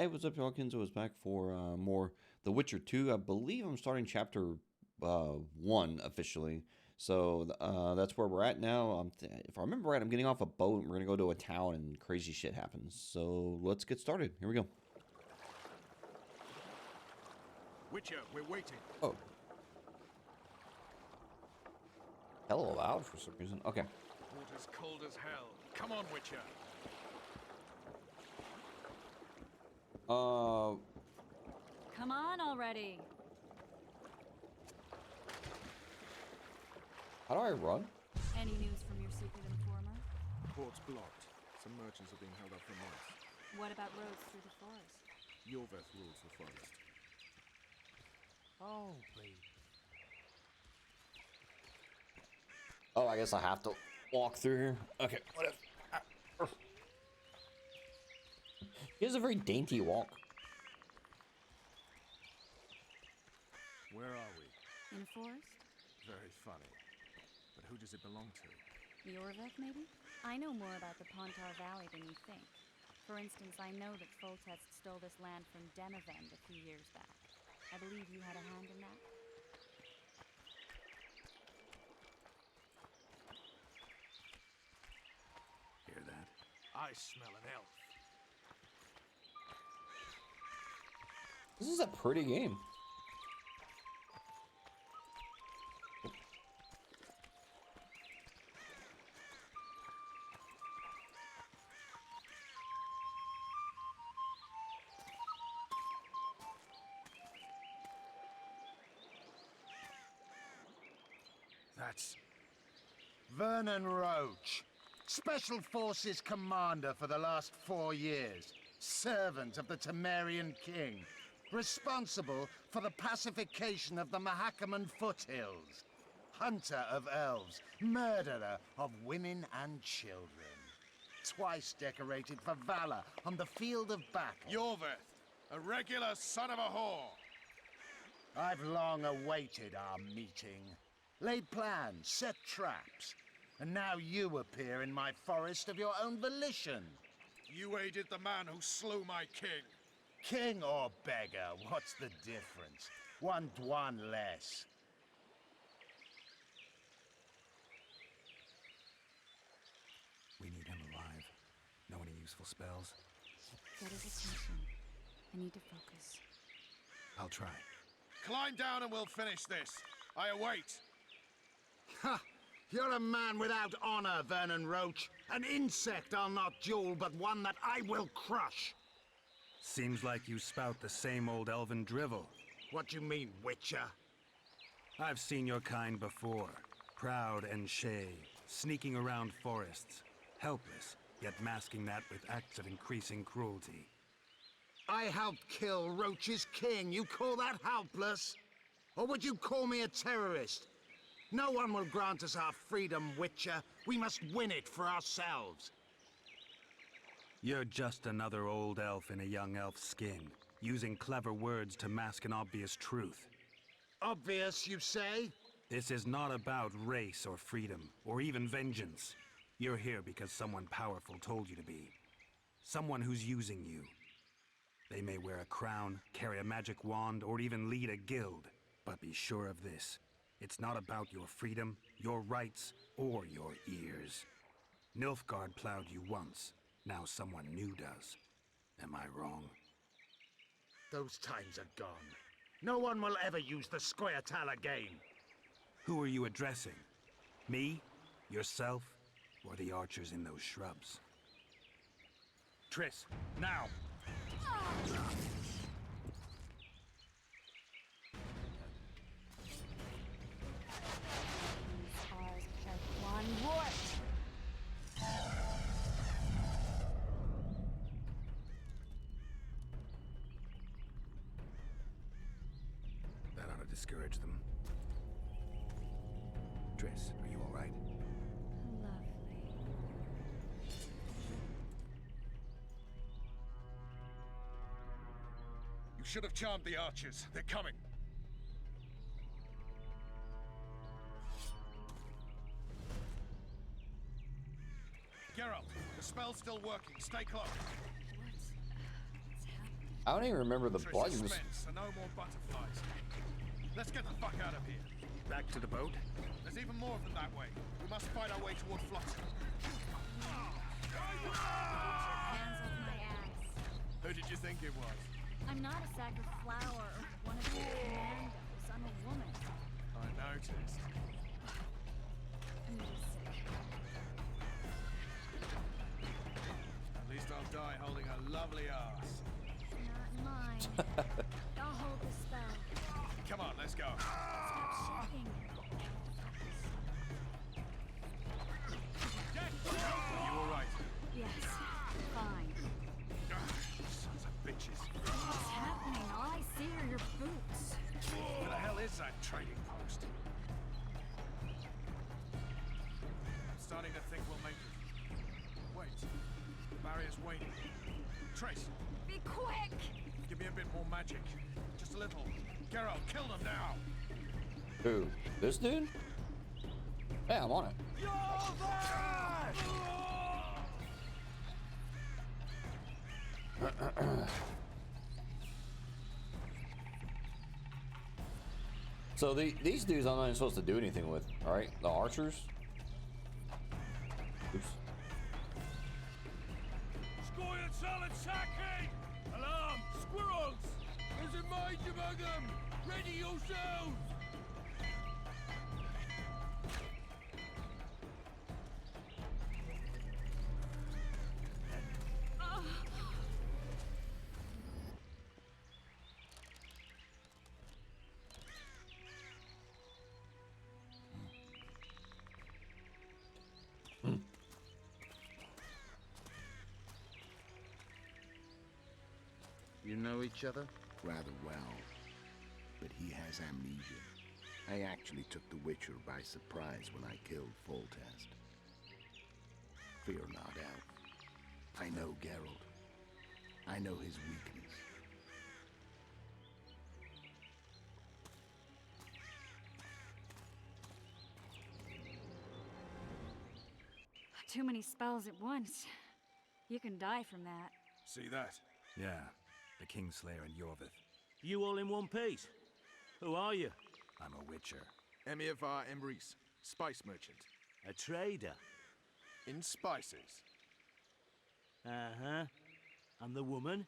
Hey, what's up, y'all? Kenzo is back for more The Witcher 2. I believe I'm starting chapter 1 officially. So that's where we're at now. If I remember right, I'm getting off a boat and we're going to go to a town and crazy shit happens. So let's get started. Here we go. Witcher, we're waiting. Oh. Hello loud for some reason. Okay. Water's cold as hell. Come on, Witcher. Come on already. How do I run? Any news from your secret informer? Port's blocked. Some merchants are being held up for months. What about roads through the forest? Yorveth rules the forest. Oh, baby. Oh, I guess I have to walk through here. Okay, whatever. He has a very dainty walk. Where are we? In a forest? Very funny. But who does it belong to? Yorveth, maybe? I know more about the Pontar Valley than you think. For instance, I know that Foltest stole this land from Demavend a few years back. I believe you had a hand in that? Hear that? I smell an elf. This is a pretty game. That's... Vernon Roach, Special Forces Commander for the last 4 years, servant of the Temerian King, responsible for the pacification of the Mahakaman foothills, hunter of elves, murderer of women and children, twice decorated for valor on the field of battle. Yorveth, a regular son of a whore. I've long awaited our meeting. Laid plans, set traps, and now you appear in my forest of your own volition. You aided the man who slew my king. King or beggar, what's the difference? One Dwan less. We need him alive. Know any useful spells? Get his attention. I need to focus. I'll try. Climb down and we'll finish this. I await. Ha! You're a man without honor, Vernon Roach. An insect I'll not duel, but one that I will crush. Seems like you spout the same old elven drivel. What do you mean, Witcher? I've seen your kind before. Proud and shay, sneaking around forests. Helpless, yet masking that with acts of increasing cruelty. I helped kill Roach's king. You call that helpless? Or would you call me a terrorist? No one will grant us our freedom, Witcher. We must win it for ourselves. You're just another old elf in a young elf's skin, using clever words to mask an obvious truth. Obvious, you say? This is not about race or freedom, or even vengeance. You're here because someone powerful told you to be. Someone who's using you. They may wear a crown, carry a magic wand, or even lead a guild. But be sure of this. It's not about your freedom, your rights, or your ears. Nilfgaard plowed you once. Now someone new does. Am I wrong? Those times are gone. No one will ever use the Squaretal again. Who are you addressing? Me? Yourself? Or the archers in those shrubs? Triss, now! Ours have one warped. That ought to discourage them. Triss, are you all right? Lovely. You should have charmed the archers. They're coming. Geralt, the spell's still working. Stay close. What's happening? I don't even remember the Trish buttons. suspense, so no more butterflies. Let's get the fuck out of here. Back to the boat? There's even more of them that way. We must fight our way toward Flotsam. Hands off my ass. Who did you think it was? I'm not a sack of flour or one of your commandos. I'm a woman. I noticed. At least I'll die holding a lovely ass. Not mine. I'll hold the spell. Come on, let's go. Stop shaking. Are you alright? Yes. Fine. Sons of bitches. What's happening? All I see are your boots. Where the hell is that trading post? I'm starting to think we'll make it. Wait. The barrier's waning. Trace, Be quick! give me a bit more magic. Just a little. Geralt, kill them now! Who? This dude? Yeah, I'm on it. So these dudes I'm not even supposed to do anything with, all right? The archers. Oops. Scoil solid sacking! Alarm! Squirrels! There's a mage among them! Ready yourselves! You know each other? Rather well, but he has amnesia. I actually took the Witcher by surprise when I killed Foltest. Fear not, Elf. I know Geralt. I know his weakness. Too many spells at once. You can die from that. See that? Yeah, the Kingslayer and Yorvith. You all in one piece? Who are you? I'm a Witcher. Emir var Emrys, spice merchant. A trader? In spices. Uh-huh. And the woman?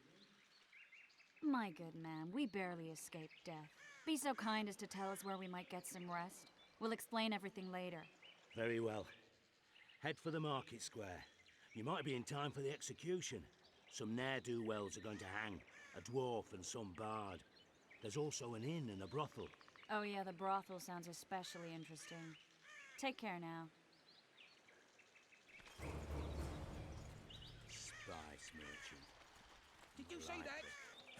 My good man, we barely escaped death. Be so kind as to tell us where we might get some rest. We'll explain everything later. Very well. Head for the market square. You might be in time for the execution. Some ne'er-do-wells are going to hang. A dwarf and some bard. There's also an inn and a brothel. Oh yeah, the brothel sounds especially interesting. Take care now. Spice merchant. Did you say that?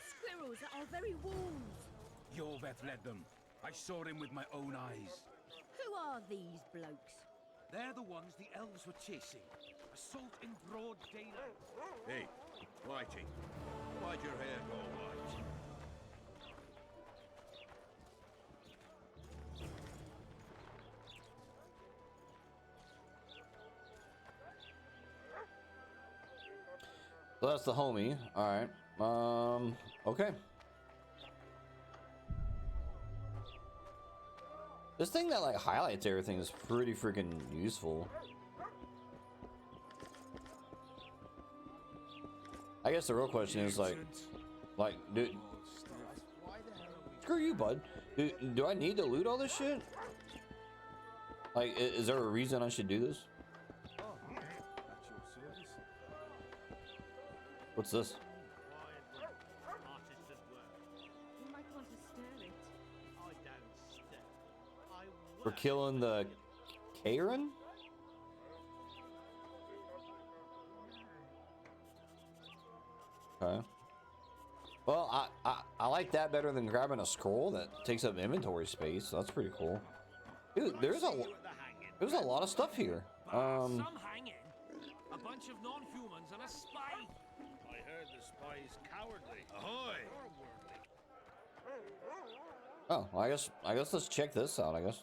Squirrels at our very walls. Yorveth led them. I saw him with my own eyes. Who are these blokes? They're the ones the elves were chasing. Assault in broad daylight. Hey, Whitey, why'd your hair go white? So that's the homie. All right. Okay. This thing that like highlights everything is pretty freaking useful. I guess the real question is like, dude, screw you, bud. Do I need to loot all this shit? Like, is there a reason I should do this? What's this? You might want to stir it. We're killing the Karen? Okay. Well, I like that better than grabbing a scroll that takes up inventory space. So that's pretty cool. Dude, there's a lot of stuff here. Some hanging. A bunch of non-humans and a spy. I heard the spy's cowardly. Ahoy! Oh, well, I guess let's check this out, I guess.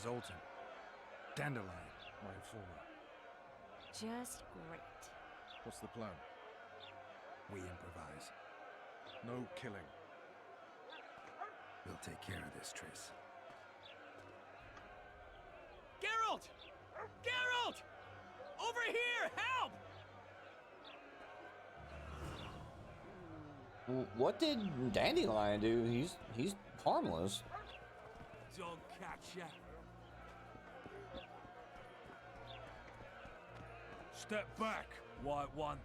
Zoltan, Dandelion, my informer. Just great. What's the plan? We improvise. No killing. We'll take care of this, Triss. Geralt! Geralt! Over here! Help! What did Dandelion do? He's harmless. Don't catch ya. Step back, White One.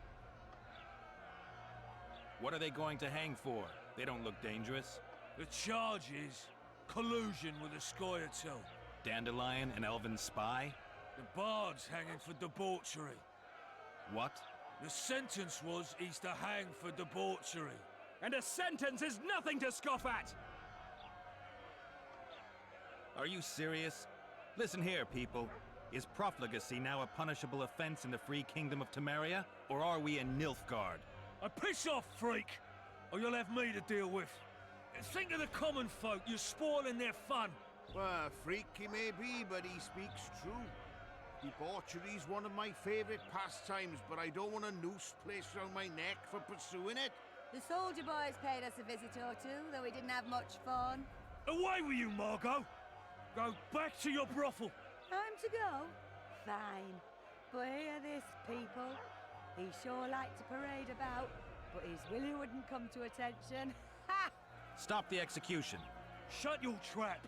What are they going to hang for? They don't look dangerous. The charge is collusion with a Scoia'tael. Dandelion, an elven spy? The bard's hanging for debauchery. What? The sentence was he's to hang for debauchery. And a sentence is nothing to scoff at! Are you serious? Listen here, people. Is profligacy now a punishable offense in the free kingdom of Temeria? Or are we in Nilfgaard? Piss off, freak! Or you'll have me to deal with. Think of the common folk, you're spoiling their fun. Well, freak he may be, but he speaks true. Debauchery's one of my favorite pastimes, but I don't want a noose placed around my neck for pursuing it. The soldier boys paid us a visit or two, though we didn't have much fun. Away with you, Margot! Go back to your brothel. Time to go? Fine. But hear this, people. He sure liked to parade about, but his Willie wouldn't come to attention. Ha! Stop the execution. Shut your trap.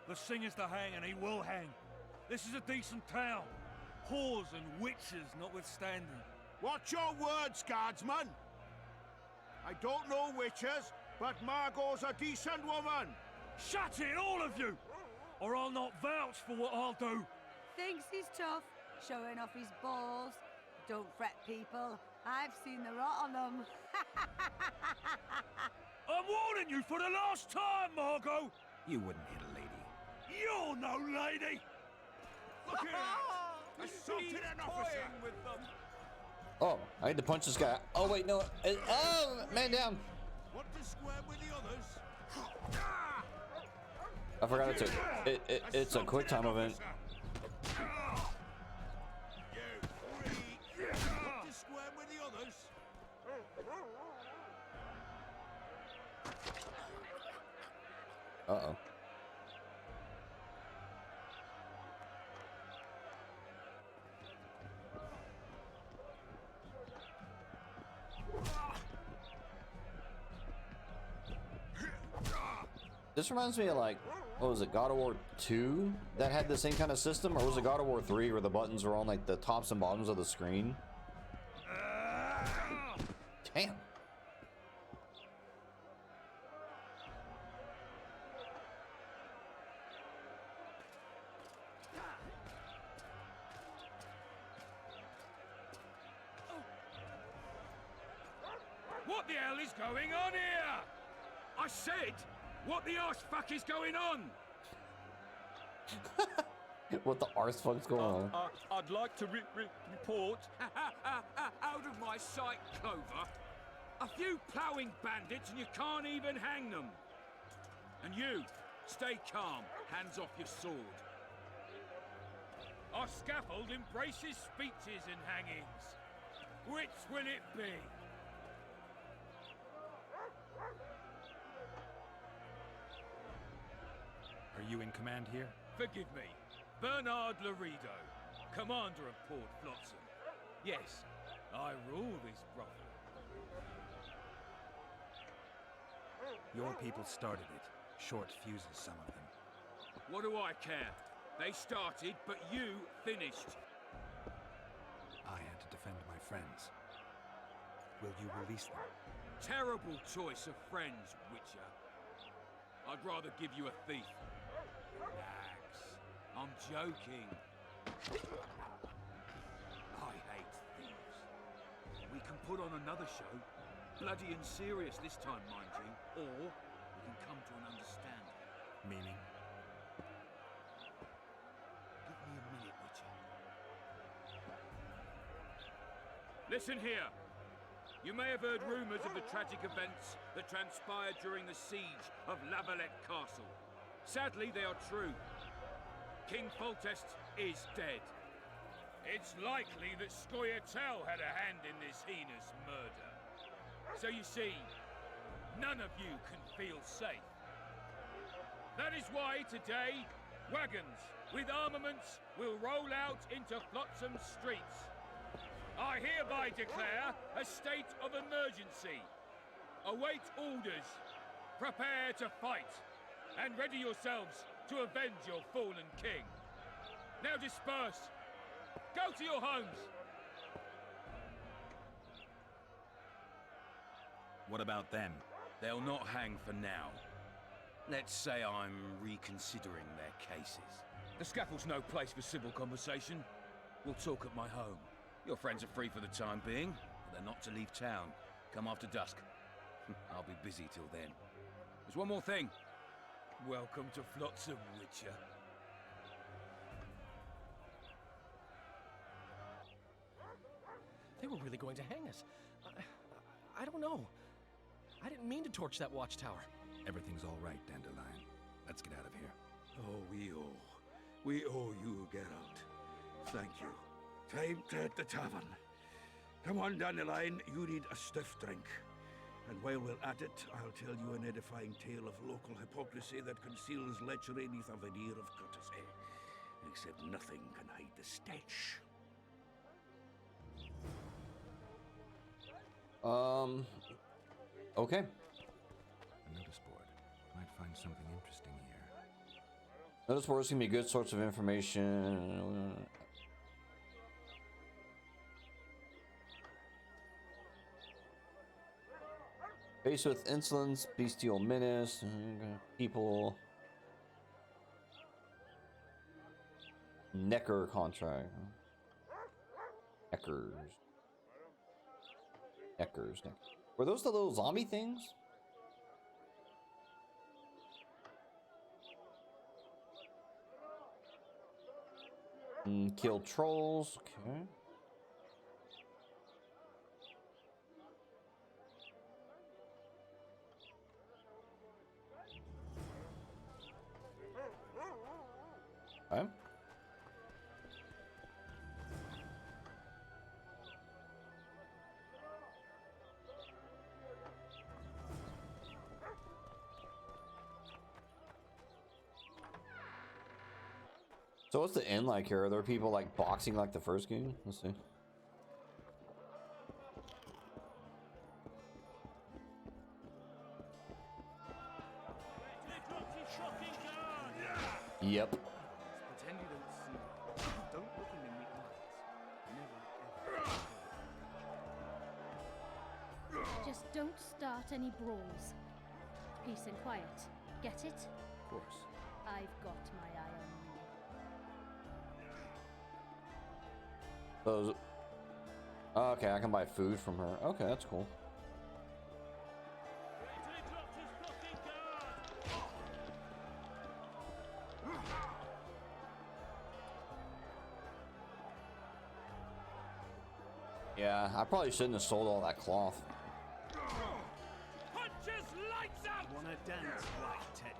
The singer's to hang, and he will hang. This is a decent town. Whores and witches notwithstanding. Watch your words, guardsman! I don't know witches, but Margot's a decent woman! Shut it, all of you! Or I'll not vouch for what I'll do. Thinks he's tough, showing off his balls. Don't fret, people. I've seen the rot on them. I'm warning you for the last time, Margot! You wouldn't hit a lady. You're no lady! Look here! Assaulted an officer! With them. Oh, I had to punch this guy. Oh wait, no. Oh, man down. Want to square with the others? I forgot it's a quick time event. You freak! Want to square with the others? Uh-oh. This reminds me of like, what was it, God of War 2 that had the same kind of system, or was it God of War 3 where the buttons were on like the tops and bottoms of the screen? Damn. What the hell is going on here? I said, what the arse fuck is going on? What the arse fuck's going on? I'd like to report. Out of my sight, Clover. A few ploughing bandits and you can't even hang them. And you, stay calm, hands off your sword. Our scaffold embraces speeches and hangings. Which will it be? Are you in command here? Forgive me. Bernard Laredo, commander of Port Flotsam. Yes, I rule this brothel. Your people started it. Short fuses, some of them. What do I care? They started, but you finished. I had to defend my friends. Will you release them? Terrible choice of friends, Witcher. I'd rather give you a thief. Relax. I'm joking. I hate thieves. We can put on another show. Bloody and serious this time, mind you. Or we can come to an understanding. Meaning? Give me a minute, Witcher. Listen here. You may have heard rumors of the tragic events that transpired during the siege of Lavalette Castle. Sadly, they are true. King Foltest is dead. It's likely that Scoia'tael had a hand in this heinous murder. So you see, none of you can feel safe. That is why today, wagons with armaments will roll out into Flotsam streets. I hereby declare a state of emergency. Await orders. Prepare to fight. And ready yourselves to avenge your fallen king. Now disperse. Go to your homes. What about them? They'll not hang for now. Let's say I'm reconsidering their cases. The scaffold's no place for civil conversation. We'll talk at my home. Your friends are free for the time being, but they're not to leave town. Come after dusk. I'll be busy till then. There's one more thing. Welcome to Flotsam, Witcher. They were really going to hang us. I don't know. I didn't mean to torch that watchtower. Everything's all right, Dandelion. Let's get out of here. Oh, we owe you, Geralt. Thank you. Time to hit the tavern. Come on, Dandelion, you need a stiff drink. And while we're at it, I'll tell you an edifying tale of local hypocrisy that conceals lechery neath a veneer of courtesy. Except nothing can hide the stench. Okay. A notice board. Might find something interesting here. Notice boards can be good source of information. Faced with insolence, bestial menace, people. Necker contract. Neckers. Neckers. Were those the little zombie things? Kill trolls. Okay. Okay. So what's the end like here? Are there people like boxing like the first game? Let's see. Yep. Pretend you don't see. Don't look him in the eyes. Never, ever. Just don't start any brawls. Peace and quiet. Get it? Of course. I've got my eye on you. Those. Okay, I can buy food from her. Okay, that's cool. Yeah, I probably shouldn't have sold all that cloth. Punches lights out! Wanna dance, right, Teddy?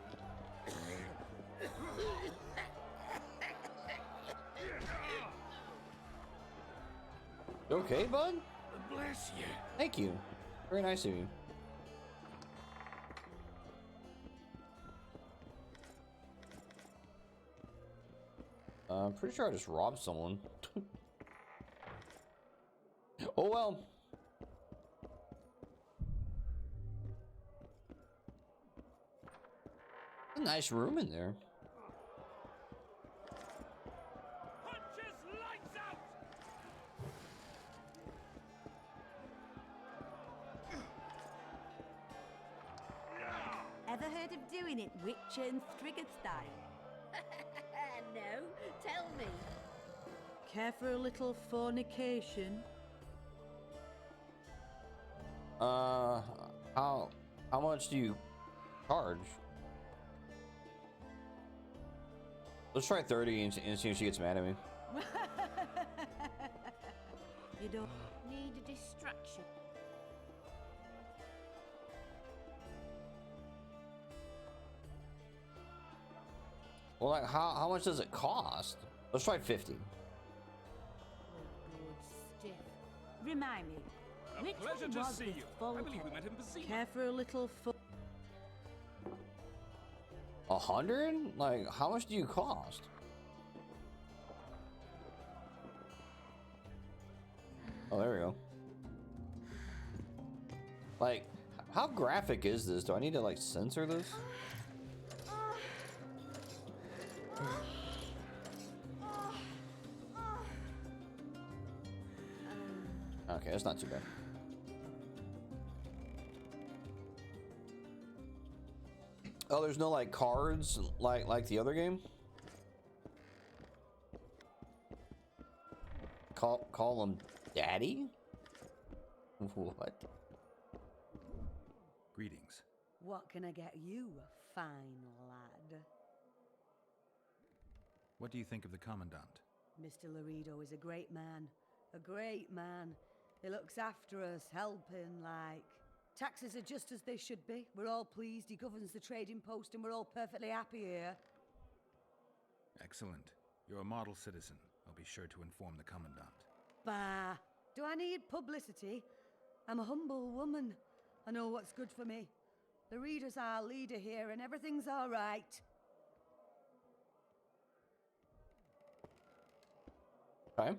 You okay, bud? Bless you. Thank you. Very nice of you. I'm pretty sure I just robbed someone. Oh well. A nice room in there. Punches lights out! Ever heard of doing it Witcher and Strigged style? No, tell me. Care for a little fornication? How much do you charge? Let's try 30 and see if she gets mad at me. You don't Need a distraction. Well, like, how much does it cost? Let's try 50. Good stiff. Remind me, A which pleasure one to was see this you. I Volta? believe we met in Vizima. Care for a little 100? Like, how much do you cost? Oh, there we go. Like, how graphic is this? Do I need to, like, censor this? Okay, that's not too bad. Oh, there's no, like, cards like the other game? Call him Daddy? What? Greetings. What can I get you, fine lad? What do you think of the Commandant? Mr. Laredo is a great man. A great man. He looks after us, helping, like. Taxes are just as they should be. We're all pleased. He governs the trading post and we're all perfectly happy here. Excellent. You're a model citizen. I'll be sure to inform the Commandant. Bah! Do I need publicity? I'm a humble woman. I know what's good for me. Laredo's our leader here and everything's all right. Okay.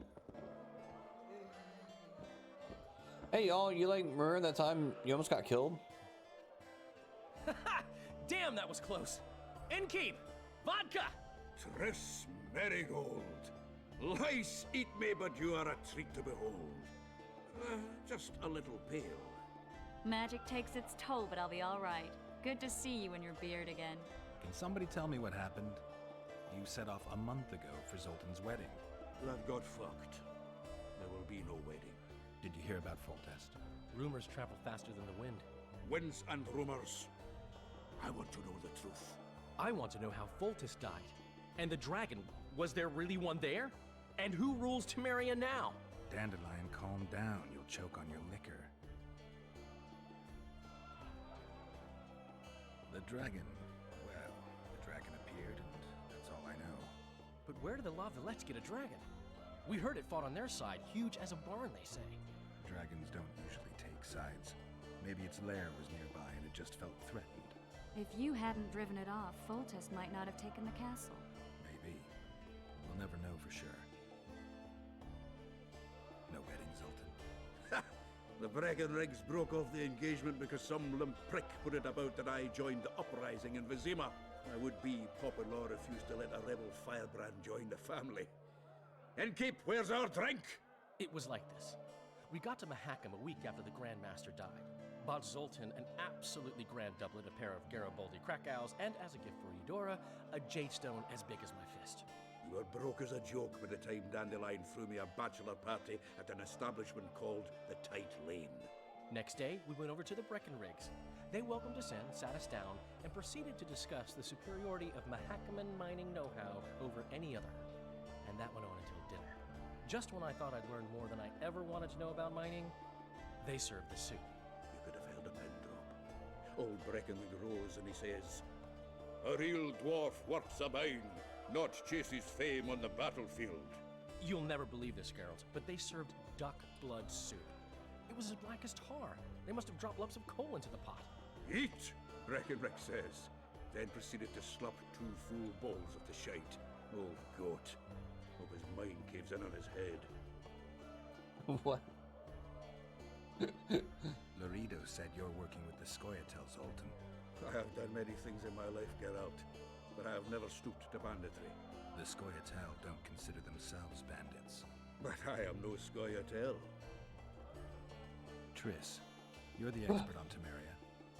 Hey y'all, you like remember that time you almost got killed? Damn, that was close. Innkeep! Vodka! Triss Marigold. Lice eat me, but you are a treat to behold. Just a little pale. Magic takes its toll, but I'll be all right. Good to see you and your beard again. Can somebody tell me what happened? You set off a month ago for Zoltan's wedding. That got fucked. There will be no wedding. Did you hear about Foltest? Rumors travel faster than the wind. Winds and rumors. I want to know the truth. I want to know how Foltest died. And the dragon, was there really one there? And who rules Temeria now? Dandelion, calm down. You'll choke on your liquor. The dragon. Well, the dragon appeared, and that's all I know. But where did the La Villettes get a dragon? We heard it fought on their side, huge as a barn, they say. Dragons don't usually take sides. Maybe its lair was nearby and it just felt threatened. If you hadn't driven it off, Foltest might not have taken the castle. Maybe. We'll never know for sure. No wedding, Zoltan. The Breckenrigs broke off the engagement because some limp prick put it about that I joined the uprising in Vizima. I would be popular refused to let a rebel firebrand join the family. Innkeep, where's our drink? It was like this. We got to Mahakam a week after the Grand Master died. Bought Zoltan an absolutely grand doublet, a pair of Garibaldi Krakows, and as a gift for Eudora, a jade stone as big as my fist. You were broke as a joke by the time Dandelion threw me a bachelor party at an establishment called the Tight Lane. Next day, we went over to the Breckenrigs. They welcomed us in, sat us down, and proceeded to discuss the superiority of Mahakaman mining know-how over any other. And that went on until dinner. Just when I thought I'd learned more than I ever wanted to know about mining, they served the soup. You could have held a pin drop. Old Breckenridge rose and he says, "A real dwarf works a mine, not chases fame on the battlefield." You'll never believe this, Geralt, but they served duck blood soup. It was as black as tar. They must have dropped lumps of coal into the pot. "Eat," Breckenridge says, then proceeded to slop 2 full bowls of the shite. Old goat. Hope his mind caves in on his head. What? Laredo said you're working with the Scoia'tael, Zoltan. I have done many things in my life, Geralt, but I have never stooped to banditry. The Scoia'tael don't consider themselves bandits. But I am no Scoia'tael. Triss, you're the expert on Temeria.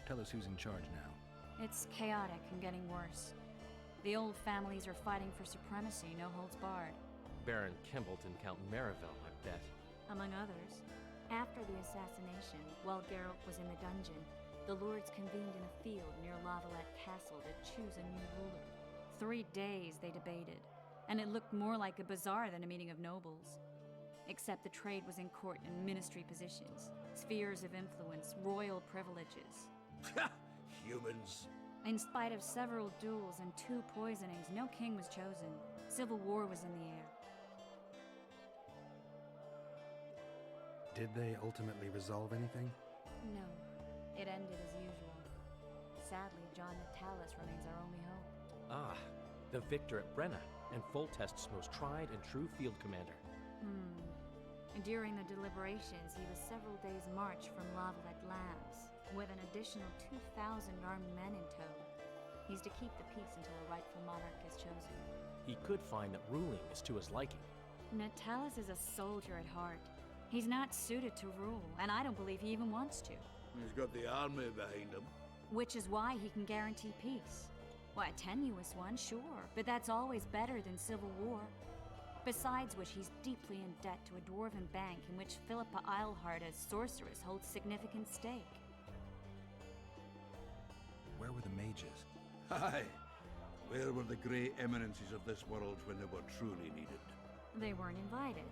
Tell us who's in charge now. It's chaotic and getting worse. The old families are fighting for supremacy, no holds barred. Baron Kimbalt and Count Marivel, I bet. Among others. After the assassination, while Geralt was in the dungeon, the lords convened in a field near La Valette Castle to choose a new ruler. 3 days they debated, and it looked more like a bazaar than a meeting of nobles. Except the trade was in court and ministry positions, spheres of influence, royal privileges. Humans. In spite of several duels and 2 poisonings, no king was chosen. Civil war was in the air. Did they ultimately resolve anything? No, it ended as usual. Sadly, John Natalis remains our only hope. Ah, the victor at Brenna, and Foltest's most tried and true field commander. During the deliberations, he was several days' march from Lavalette lands, with an additional 2,000 armed men in tow. He's to keep the peace until a rightful monarch is chosen. He could find that ruling is to his liking. Natalis is a soldier at heart. He's not suited to rule, and I don't believe he even wants to. He's got the army behind him. Which is why he can guarantee peace. Why, a tenuous one, sure, but that's always better than civil war. Besides which, he's deeply in debt to a dwarven bank in which Philippa Eilhart as sorceress holds significant stake. Where were the mages? Aye. Where were the grey eminences of this world when they were truly needed? They weren't invited.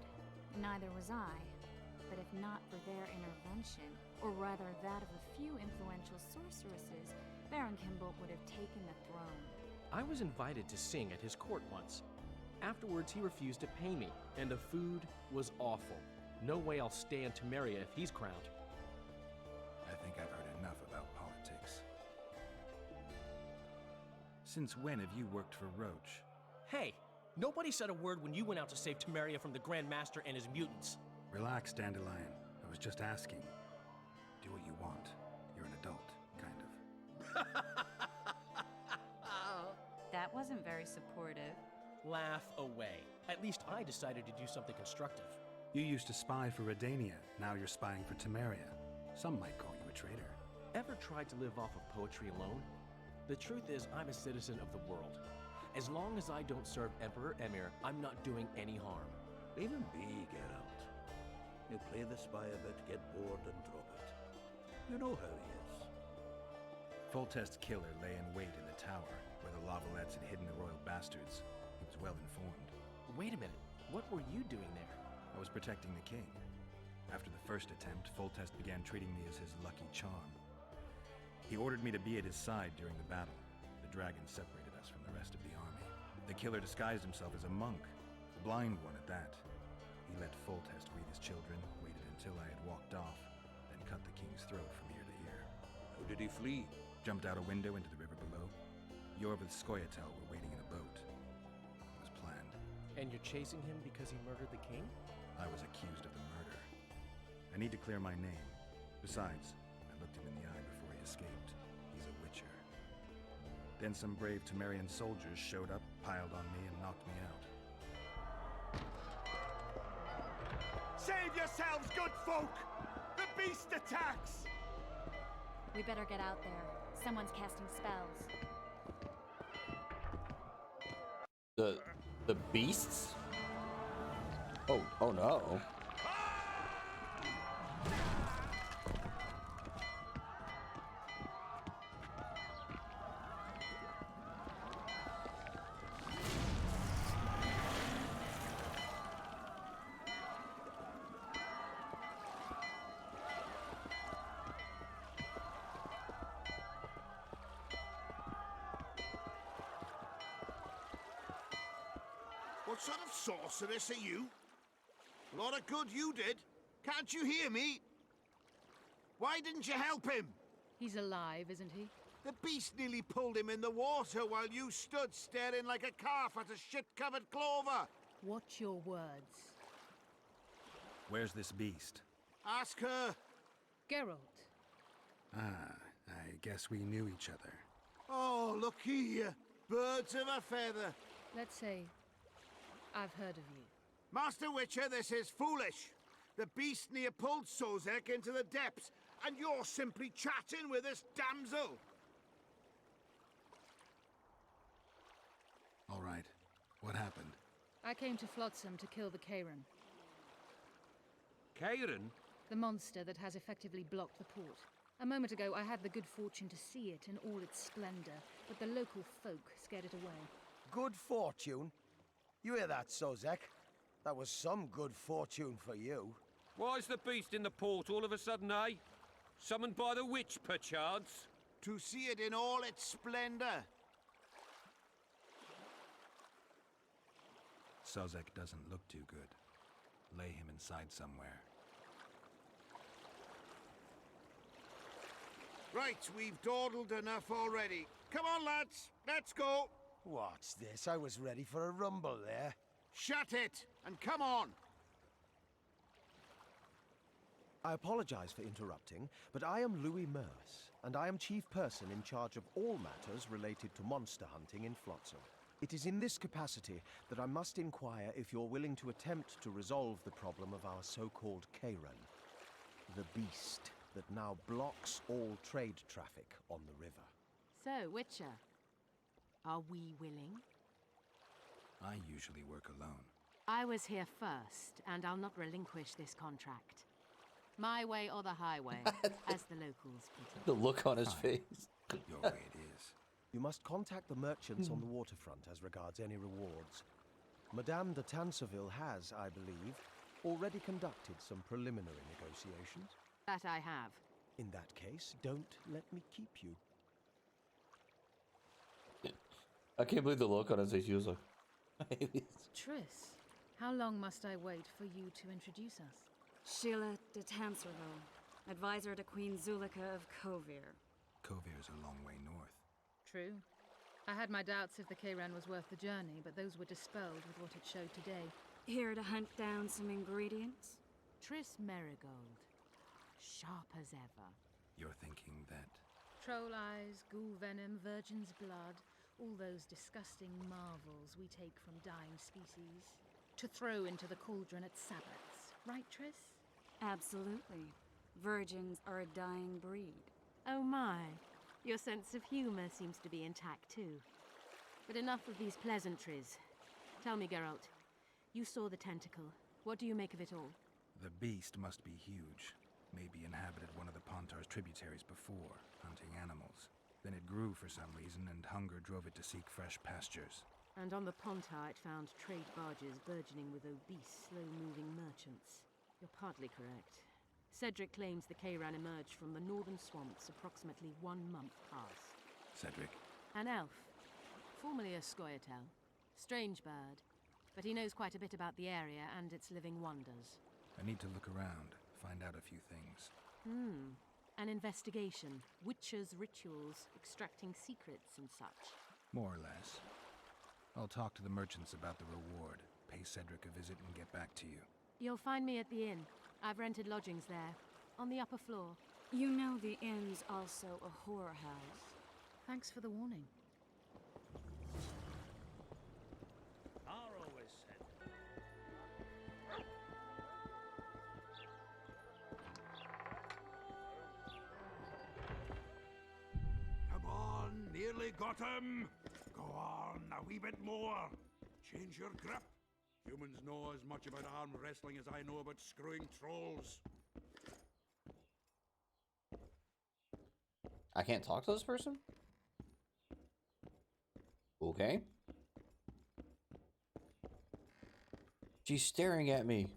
Neither was I. But if not for their intervention, or rather that of a few influential sorceresses, Baron Kimbolt would have taken the throne. I was invited to sing at his court once. Afterwards, he refused to pay me, and the food was awful. No way I'll stay in Temeria if he's crowned. I think I've heard enough about politics. Since when have you worked for Roach? Hey, nobody said a word when you went out to save Temeria from the Grand Master and his mutants. Relax, Dandelion. I was just asking. Do what you want. You're an adult, kind of. That wasn't very supportive. Laugh away. At least I decided to do something constructive. You used to spy for Redania. Now you're spying for Temeria. Some might call you a traitor. Ever tried to live off of poetry alone? The truth is, I'm a citizen of the world. As long as I don't serve Emperor Emir, I'm not doing any harm. Leave him be, Geralt. You play the spy a bit, get bored, and drop it. You know how he is. Foltest's killer lay in wait in the tower, where the Lavalettes had hidden the royal bastards. He was well informed. Wait a minute. What were you doing there? I was protecting the king. After the first attempt, Foltest began treating me as his lucky charm. He ordered me to be at his side during the battle. The dragon separated us from the rest of the army. The killer disguised himself as a monk, a blind one at that. He let Foltest read his children, waited until I had walked off, then cut the king's throat from ear to ear. How did he flee? Jumped out a window into the river below. Yorv with Skoyatel were waiting in a boat. It was planned. And you're chasing him because he murdered the king? I was accused of the murder. I need to clear my name. Besides, I looked him in the eye before he escaped. He's a witcher. Then some brave Temerian soldiers showed up, piled on me, and knocked me out. Save yourselves, good folk! The beast attacks! We better get out there. Someone's casting spells. The beasts? Oh no. What sort of sorceress are you? A lot of good you did. Can't you hear me? Why didn't you help him? He's alive, isn't he? The beast nearly pulled him in the water while you stood staring like a calf at a shit-covered clover. Watch your words. Where's this beast? Ask her. Geralt. Ah, I guess we knew each other. Oh, look here. Birds of a feather. Let's say I've heard of you. Master Witcher, this is foolish. The beast near pulled Sozek into the depths, and you're simply chatting with this damsel. All right. What happened? I came to Flotsam to kill the Kairan, Kairan? the monster that has effectively blocked the port. A moment ago, I had the good fortune to see it in all its splendor, but the local folk scared it away. Good fortune? You hear that, Sozek? That was some good fortune for you. Why's the beast in the port all of a sudden, eh? Summoned by the witch, perchance? to see it in all its splendor. Sozek doesn't look too good. Lay him inside somewhere. Right, we've dawdled enough already. Come on, lads, let's go. What's this? I was ready for a rumble there. Shut it, and come on. I apologize for interrupting, but I am Louis Merce, and I am chief person in charge of all matters related to monster hunting in Flotsam. It is in this capacity that I must inquire if you're willing to attempt to resolve the problem of our so-called Kayran, the beast that now blocks all trade traffic on the river. So, Witcher, are we willing? I usually work alone. I was here first, and I'll not relinquish this contract. My way or the highway, as the locals put it. The look on his face. Your way it is. You must contact the merchants on the waterfront as regards any rewards. Madame de Tanseville has, I believe, already conducted some preliminary negotiations. That I have. In that case, don't let me keep you. I can't believe the look on his face. He was like, Triss, how long must I wait for you to introduce us? Sheila de Tanserville, advisor to Queen Zulika of Kovir. Kovir's a long way north. True. I had my doubts if the Kayran was worth the journey, but those were dispelled with what it showed today. Here to hunt down some ingredients? Triss Merigold. Sharp as ever. You're thinking that... Troll eyes, ghoul venom, virgin's blood, all those disgusting marvels we take from dying species, to throw into the cauldron at Sabbaths. Right, Triss? Absolutely. Virgins are a dying breed. Oh my. Your sense of humor seems to be intact too. But enough of these pleasantries. Tell me, Geralt. You saw the tentacle. What do you make of it all? The beast must be huge. Maybe inhabited one of the Pontar's tributaries before, hunting animals. Then it grew for some reason, and hunger drove it to seek fresh pastures. And on the Pontar it found trade barges burgeoning with obese, slow-moving merchants. You're partly correct. Cedric claims the Kayran emerged from the northern swamps approximately 1 month past. Cedric? An elf. Formerly a Scoia'tael. Strange bird. But he knows quite a bit about the area and its living wonders. I need to look around, find out a few things. An investigation. Witcher's rituals, extracting secrets and such. More or less. I'll talk to the merchants about the reward, pay Cedric a visit, and get back to you. You'll find me at the inn. I've rented lodgings there, on the upper floor. You know the inn's also a horror house. Thanks for the warning. Are always said. Come on, nearly got him. Go on, a wee bit more. Change your grip. Humans know as much about arm wrestling as I know about screwing trolls. I can't talk to this person? Okay. She's staring at me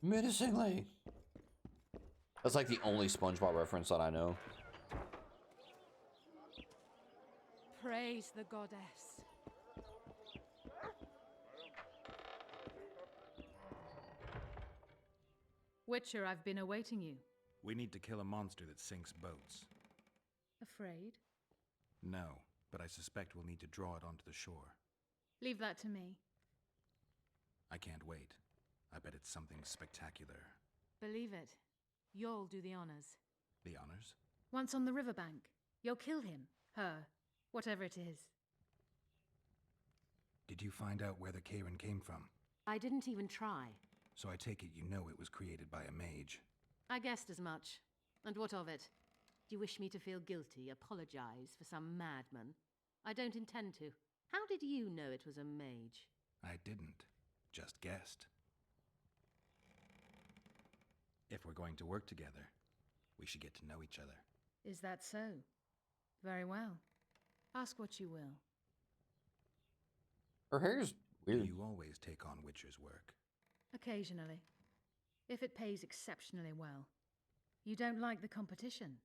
menacingly. That's like the only SpongeBob reference that I know. Praise the goddess. Witcher, I've been awaiting you. We need to kill a monster that sinks boats. Afraid? No, but I suspect we'll need to draw it onto the shore. Leave that to me. I can't wait. I bet it's something spectacular. Believe it. You'll do the honors. The honors? Once on the riverbank, you'll kill him, her, whatever it is. Did you find out where the Kayran came from? I didn't even try. So I take it you know it was created by a mage. I guessed as much. And what of it? Do you wish me to feel guilty, apologize for some madman? I don't intend to. How did you know it was a mage? I didn't. Just guessed. If we're going to work together, we should get to know each other. Is that so? Very well. Ask what you will. Her hair's weird. You always take on Witcher's work. Occasionally. If it pays exceptionally well. You don't like the competition?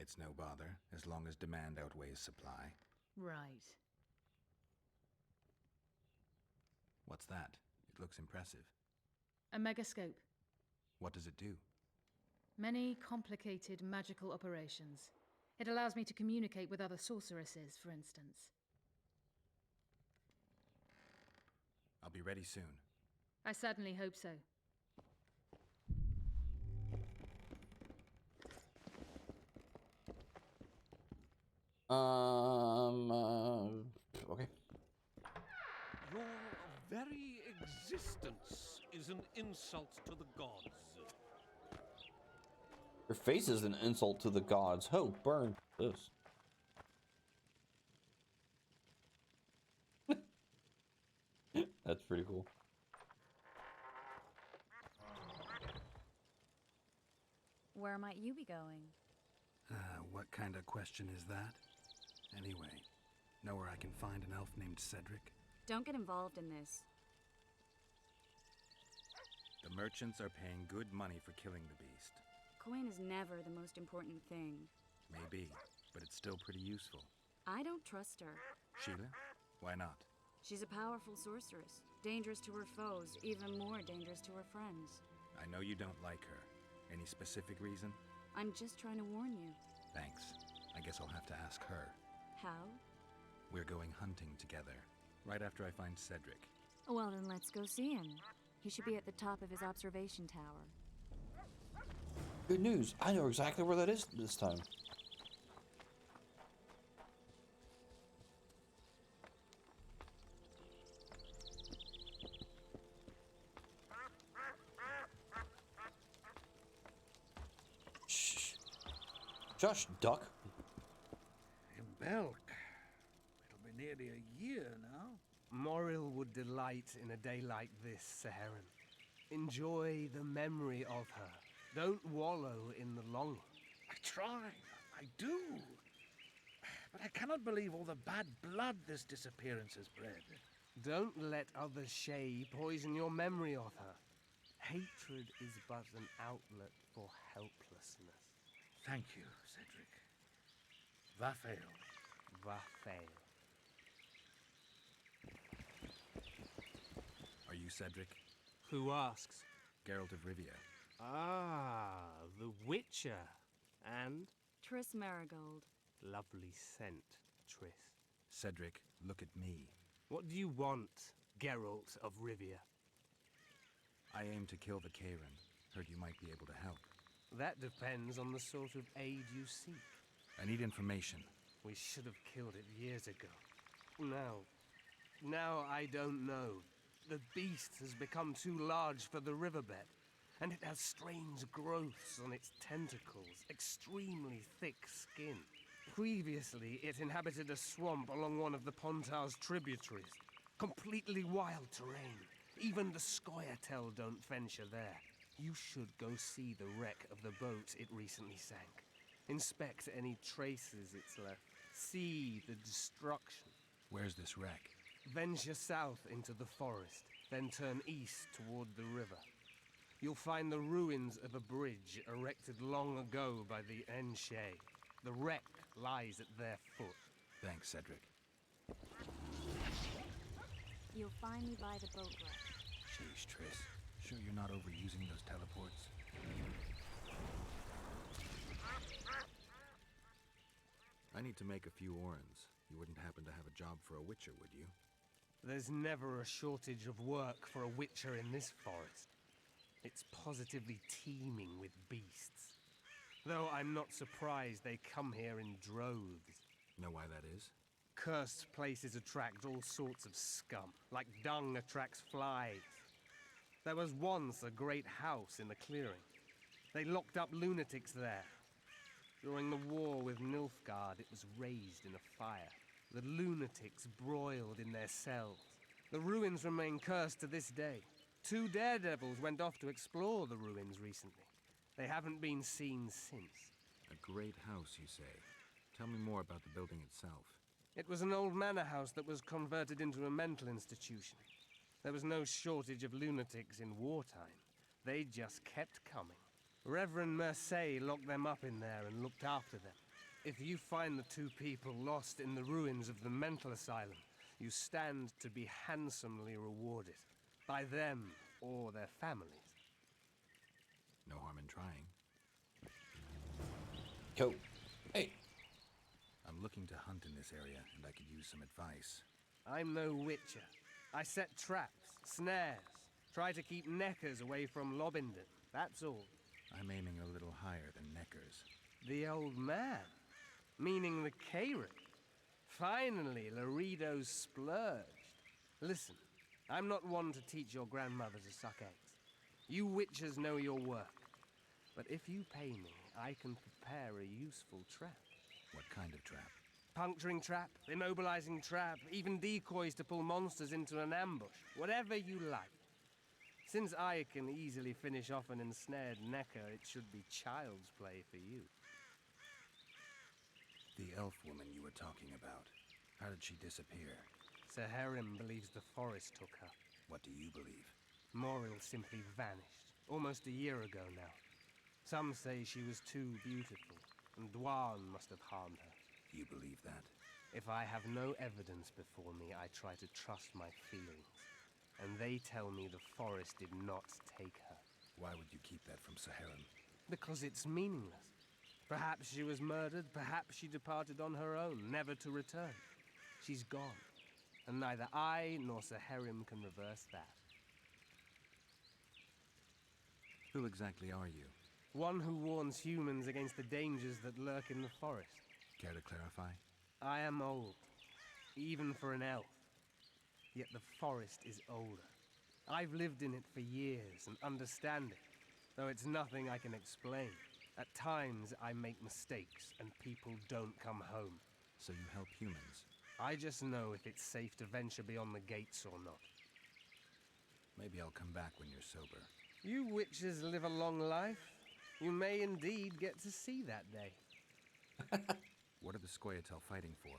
It's no bother, as long as demand outweighs supply. Right. What's that? It looks impressive. A megascope. What does it do? Many complicated magical operations. It allows me to communicate with other sorceresses, for instance. I'll be ready soon. I certainly hope so. Okay. Your very existence is an insult to the gods. Your face is an insult to the gods. Oh, burn this. That's pretty cool. Where might you be going? What kind of question is that? Anyway, know where I can find an elf named Cedric? Don't get involved in this. The merchants are paying good money for killing the beast. Coin is never the most important thing. Maybe, but it's still pretty useful. I don't trust her. Sheila? Why not? She's a powerful sorceress. Dangerous to her foes, even more dangerous to her friends. I know you don't like her. Any specific reason? I'm just trying to warn you. Thanks. I guess I'll have to ask her. How? We're going hunting together, right after I find Cedric. Well, then let's go see him. He should be at the top of his observation tower. Good news. I know exactly where that is this time. Shh. Josh, duck. In Belk. It'll be nearly a year now. Moril would delight in a day like this, Saharan. Enjoy the memory of her. Don't wallow in the longing. I try. I do. But I cannot believe all the bad blood this disappearance has bred. Don't let other Shay poison your memory of her. Hatred is but an outlet for helplessness. Thank you, Cedric. Vafael. Vafael. Are you Cedric? Who asks? Geralt of Rivia. Ah, the Witcher. And? Triss Marigold. Lovely scent, Triss. Cedric, look at me. What do you want, Geralt of Rivia? I aim to kill the Karen. Heard you might be able to help. That depends on the sort of aid you seek. I need information. We should have killed it years ago. Now I don't know. The beast has become too large for the riverbed, and it has strange growths on its tentacles, extremely thick skin. Previously, it inhabited a swamp along one of the Pontar's tributaries. Completely wild terrain. Even the Scoia'tael don't venture there. You should go see the wreck of the boat it recently sank. Inspect any traces it's left. See the destruction. Where's this wreck? Venture south into the forest, then turn east toward the river. You'll find the ruins of a bridge erected long ago by the Enshay. The wreck lies at their foot. Thanks, Cedric. You'll find me by the boat wreck. Sheesh, Triss. Sure you're not overusing those teleports? I need to make a few orens. You wouldn't happen to have a job for a witcher, would you? There's never a shortage of work for a witcher in this forest. It's positively teeming with beasts. Though I'm not surprised they come here in droves. Know why that is? Cursed places attract all sorts of scum, like dung attracts flies. There was once a great house in the clearing. They locked up lunatics there. During the war with Nilfgaard, it was raised in a fire. The lunatics broiled in their cells. The ruins remain cursed to this day. 2 daredevils went off to explore the ruins recently. They haven't been seen since. A great house, you say. Tell me more about the building itself. It was an old manor house that was converted into a mental institution. There was no shortage of lunatics in wartime. They just kept coming. Reverend Merceau locked them up in there and looked after them. If you find the two people lost in the ruins of the mental asylum, you stand to be handsomely rewarded. By them or their families. No harm in trying. Cool. Hey. I'm looking to hunt in this area, and I could use some advice. I'm no witcher. I set traps, snares, try to keep neckers away from Lobinden. That's all. I'm aiming a little higher than neckers. The old man? Meaning the Kayran? Finally, Laredo's splurged. Listen, I'm not one to teach your grandmother to suck eggs. You witchers know your work. But if you pay me, I can prepare a useful trap. What kind of trap? Puncturing trap, immobilizing trap, even decoys to pull monsters into an ambush. Whatever you like. Since I can easily finish off an ensnared necker, it should be child's play for you. The elf woman you were talking about. How did she disappear? Saharim believes the forest took her. What do you believe? Moril simply vanished, almost a year ago now. Some say she was too beautiful, and Dwan must have harmed her. You believe that? If I have no evidence before me, I try to trust my feelings. And they tell me the forest did not take her. Why would you keep that from Saharim? Because it's meaningless. Perhaps she was murdered, perhaps she departed on her own, never to return. She's gone, and neither I nor Saharim can reverse that. Who exactly are you? One who warns humans against the dangers that lurk in the forest. Care to clarify? I am old, even for an elf. Yet the forest is older. I've lived in it for years and understand it, though it's nothing I can explain. At times, I make mistakes and people don't come home. So you help humans? I just know if it's safe to venture beyond the gates or not. Maybe I'll come back when you're sober. You witches live a long life. You may indeed get to see that day. What are the Scoia'tael fighting for?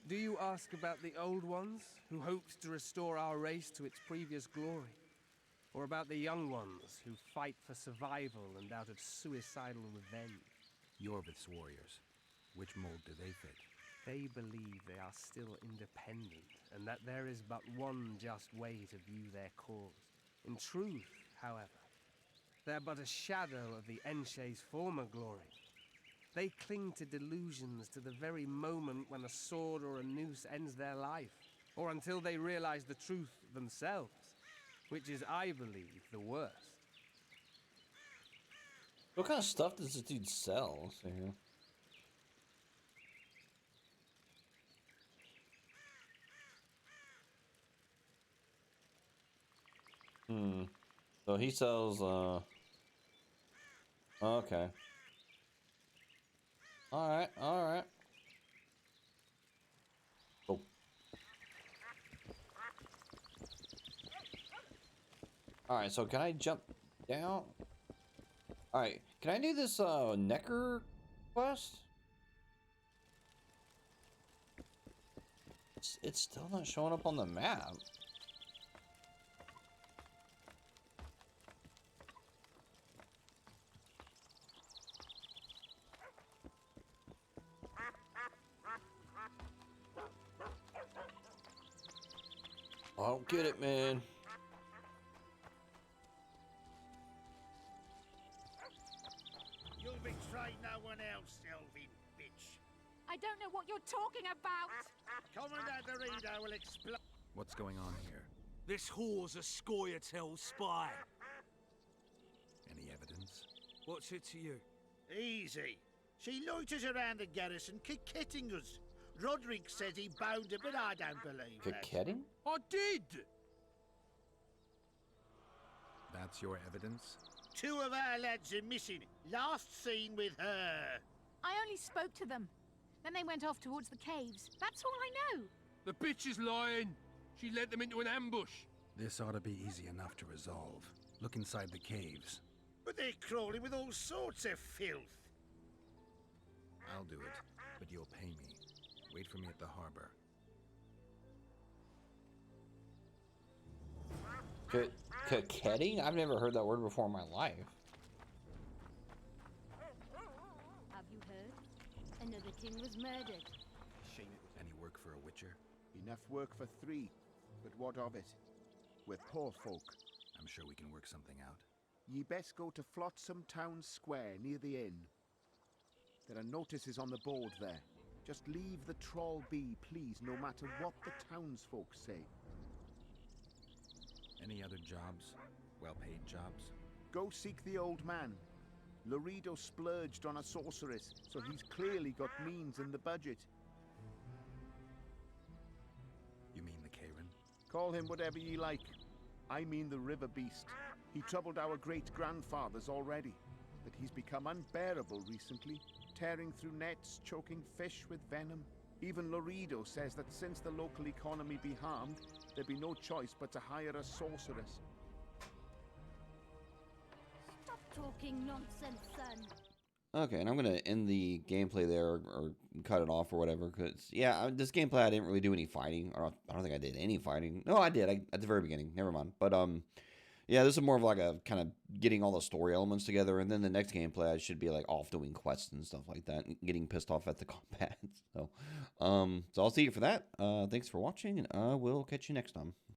Do you ask about the old ones, who hoped to restore our race to its previous glory? Or about the young ones, who fight for survival and out of suicidal revenge? Yorvith's warriors. Which mold do they fit? They believe they are still independent, and that there is but one just way to view their cause. In truth, however, they're but a shadow of the Enshe's former glory. They cling to delusions to the very moment when a sword or a noose ends their life, or until they realize the truth themselves, which is, I believe, the worst. What kind of stuff does this dude sell? Let's see here. So he sells, okay. Alright. Cool. Alright, so can I jump down? Alright, can I do this, Necker quest? It's still not showing up on the map. I don't get it, man. You'll betray no one else, Elvin bitch. I don't know what you're talking about. Commandant Laredo will explain. What's going on here? This whore's a Scoia'tael spy. Any evidence? What's it to you? Easy. She loiters around the garrison, kicking us. Roderick says he bound her, but I don't believe that. Coquetting? I did! That's your evidence? 2 of our lads are missing. Last seen with her. I only spoke to them. Then they went off towards the caves. That's all I know. The bitch is lying. She led them into an ambush. This ought to be easy enough to resolve. Look inside the caves. But they're crawling with all sorts of filth. I'll do it, but you'll pay me. Wait for me at the harbor. Coquetting? I've never heard that word before in my life. Have you heard? Another king was murdered. Shame it was Any work for a witcher? Enough work for 3, but what of it? We're poor folk. I'm sure we can work something out. Ye best go to Flotsam Town Square near the inn. There are notices on the board there. Just leave the trawl be, please, no matter what the townsfolk say. Any other jobs? Well-paid jobs? Go seek the old man. Loredo splurged on a sorceress, so he's clearly got means in the budget. You mean the Karen? Call him whatever ye like. I mean the river beast. He troubled our great-grandfathers already, but he's become unbearable recently, tearing through nets, choking fish with venom. Even Loredo says that since the local economy be harmed, there'd be no choice but to hire a sorceress. Stop talking nonsense, son. Okay, and I'm gonna end the gameplay there, or cut it off or whatever. Cause yeah, this gameplay I didn't really do any fighting. I don't think I did any fighting. No, I did. At the very beginning. Never mind. But yeah, this is more of like a kind of getting all the story elements together, and then the next gameplay I should be like off doing quests and stuff like that, and getting pissed off at the combat. So I'll see you for that. Thanks for watching, and we'll catch you next time.